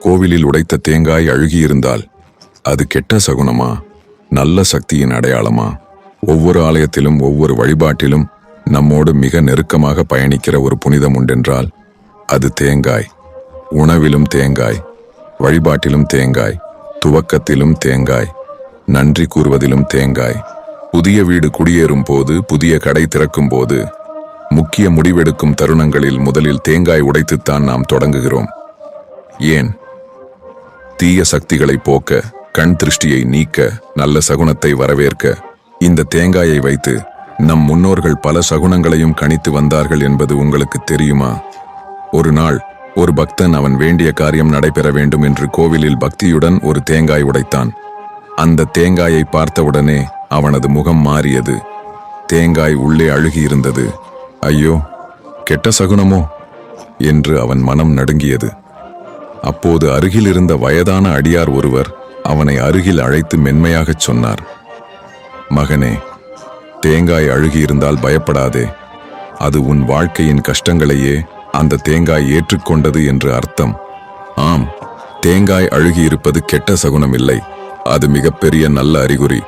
கோவிலில் உடைத்த தேங்காய் அழுகியிருந்தால் அது கெட்ட சகுனமா, நல்ல சக்தியின் அடையாளமா? ஒவ்வொரு ஆலயத்திலும் ஒவ்வொரு வழிபாட்டிலும் நம்மோடு மிக நெருக்கமாக பயணிக்கிற ஒரு புனிதம் உண்டென்றால் அது தேங்காய். உணவிலும் தேங்காய், வழிபாட்டிலும் தேங்காய், துவக்கத்திலும் தேங்காய், நன்றி கூறுவதிலும் தேங்காய், புதிய வீடு குடியேறும் போது, புதிய கடை திறக்கும் போது, முக்கிய முடிவெடுக்கும் தருணங்களில் முதலில் தேங்காய் உடைத்துத்தான் நாம் தொடங்குகிறோம். ஏன்? தீய சக்திகளை போக்க, கண் திருஷ்டியை நீக்க, நல்ல சகுனத்தை வரவேற்க இந்த தேங்காயை வைத்து நம் முன்னோர்கள் பல சகுனங்களையும் கணித்து வந்தார்கள் என்பது உங்களுக்கு தெரியுமா? ஒரு நாள் ஒரு பக்தன் அவன் வேண்டிய காரியம் நடைபெற வேண்டும் என்று கோவிலில் பக்தியுடன் ஒரு தேங்காய் உடைத்தான். அந்த தேங்காயை பார்த்தவுடனே அவனது முகம் மாறியது. தேங்காய் உள்ளே அழுகியிருந்தது. ஐயோ, கெட்ட சகுனமோ என்று அவன் மனம் நடுங்கியது. அப்போது அருகில் இருந்த வயதான அடியார் ஒருவர் அவனை அருகில் அழைத்து மென்மையாகச் சொன்னார், மகனே, தேங்காய் அழுகியிருந்தால் பயப்படாதே. அது உன் வாழ்க்கையின் கஷ்டங்களையே அந்த தேங்காய் ஏற்றுக்கொண்டது என்று அர்த்தம். ஆம், தேங்காய் அழுகியிருப்பது கெட்ட சகுனம் இல்லை, அது மிகப்பெரிய நல்ல அறிகுறி.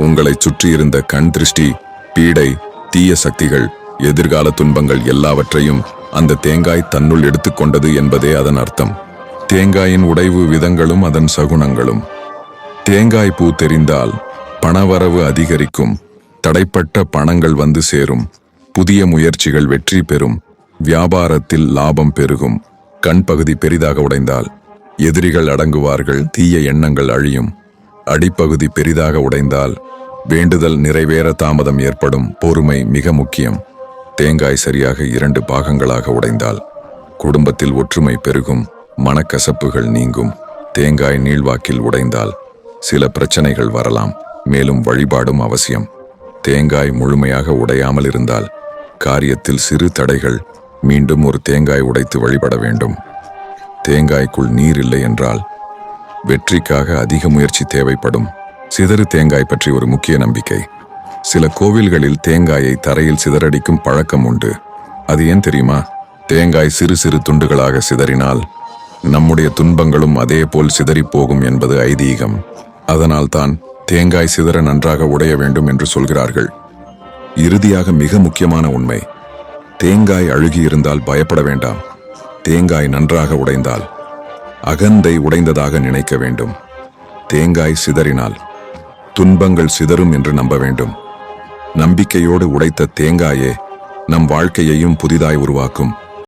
உங்களை சுற்றியிருந்த கண் திருஷ்டி, பீடை, தீய சக்திகள், எதிர்கால துன்பங்கள் எல்லாவற்றையும் அந்த தேங்காய் தன்னுள் எடுத்துக்கொண்டது என்பதே அதன் அர்த்தம். தேங்காயின் உடைவு விதங்களும் அதன் சகுனங்களும். தேங்காய் பூ தெரிந்தால் பணவரவு அதிகரிக்கும், தடைப்பட்ட பணங்கள் வந்து சேரும், புதிய முயற்சிகள் வெற்றி பெறும், வியாபாரத்தில் லாபம் பெருகும். கண் பகுதி பெரிதாக உடைந்தால் எதிரிகள் அடங்குவார்கள், தீய எண்ணங்கள் அழியும். அடிப்பகுதி பெரிதாக உடைந்தால் வேண்டுதல் நிறைவேற தாமதம் ஏற்படும். பொறுமை மிக முக்கியம். தேங்காய் சரியாக 2 பாகங்களாக உடைந்தால் குடும்பத்தில் ஒற்றுமை பெருகும், மனக்கசப்புகள் நீங்கும். தேங்காய் நீள்வாக்கில் உடைந்தால் சில பிரச்சனைகள் வரலாம், மேலும் வழிபாடும் அவசியம். தேங்காய் முழுமையாக உடையாமல் இருந்தால் காரியத்தில் சிறு தடைகள், மீண்டும் ஒரு தேங்காய் உடைத்து வழிபட வேண்டும். தேங்காய்க்குள் நீர் இல்லை என்றால் வெற்றிக்காக அதிக முயற்சி தேவைப்படும். சிதறு தேங்காய் பற்றி ஒரு முக்கிய நம்பிக்கை. சில கோவில்களில் தேங்காயை தரையில் சிதறடிக்கும் பழக்கம் உண்டு. அது ஏன் தெரியுமா? தேங்காய் சிறு சிறு துண்டுகளாக சிதறினால் நம்முடைய துன்பங்களும் அதே போல் சிதறி போகும் என்பது ஐதீகம். அதனால்தான் தேங்காய் சிதற நன்றாக உடைய வேண்டும் என்று சொல்கிறார்கள். இறுதியாக மிக முக்கியமான உண்மை, தேங்காய் அழுகியிருந்தால் பயப்பட வேண்டாம். தேங்காய் நன்றாக உடைந்தால் அகந்தை உடைந்ததாக நினைக்க வேண்டும். தேங்காய் சிதறினால் துன்பங்கள் சிதறும் என்று நம்ப வேண்டும். நம்பிக்கையோடு உடைத்த தேங்காயே நம் வாழ்க்கையையும் புதிதாய் உருவாக்கும்.